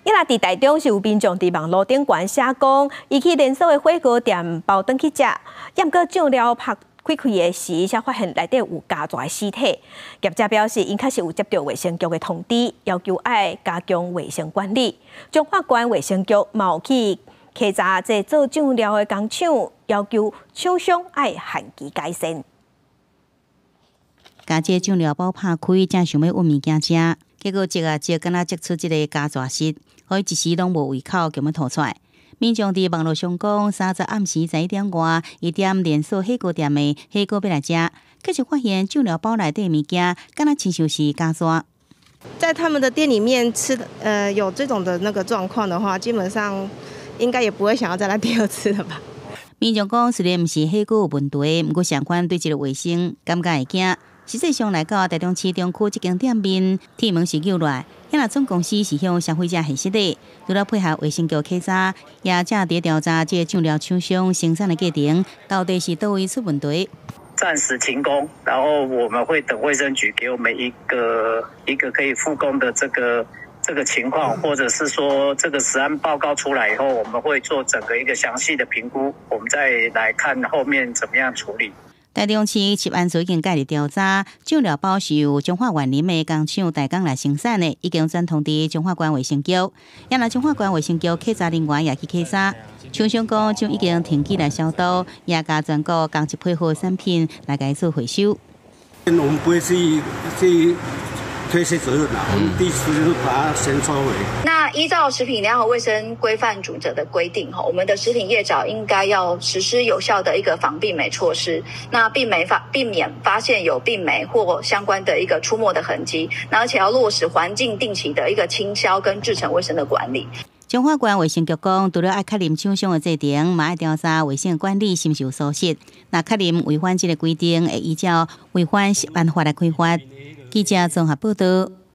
伊拉伫台中是有民众伫网络顶悬写讲，伊去连锁的火锅店包顿去食，验过酱料拍开的时，才发现内底有加蛇的尸体。业者表示，因确实有接到卫生局的通知，要求爱加强卫生管理。中华县卫生局嘛有去稽查这做酱料的工厂，要求厂商爱限期改善。甲这酱料包拍开，正想要揾物件食，结果接啊接，敢若接出一个加蛇虱，互伊一时拢无胃口，根本吐出来。民众伫网络上讲，3日暗时11点外，一点连锁火锅店的火锅要来食，确实发现酱料包内底物件，敢若亲像是加蛇。在他们的店里面吃的，有这种的那个状况的话，基本上应该也不会想要再来第二次了吧。民众讲，虽然毋是火锅有问题，不过相关对这个卫生感觉会惊。实际上来到台中市中区这间店面，铁门是扭来，因为总公司是向消费者核实的，除了配合卫生局稽查，也正伫调查这酱料厂商生产的过程到底是倒位出问题。暂时停工，然后我们会等卫生局给我们一个可以复工的这个情况，或者是说这个实案报告出来以后，我们会做整个一个详细的评估，我们再来看后面怎么样处理。台中市食安所已经介入调查，酱料包是由中华园林的工厂代工来生产的，已经转通知中华县卫生局。也来中华县卫生局稽查人员也去稽查，厂商讲就已经停机来消毒，也加全国工艺配合的产品来改做回收。我们不会去推卸责任啦，我们第一时间把它先收回。那依照食品良好卫生规范准则的规定，我们的食品业者应该要实施有效的一个防病媒措施，那避免发现有病媒或相关的一个出没的痕迹，那而且要落实环境定期的一个清消跟制程卫生的管理。中华县卫生局讲，除了爱确认厂商的制定，嘛爱调查卫生管理是毋是有疏失。那确认违反这个规定，会依照违反食安法来开罚。记者综合报道。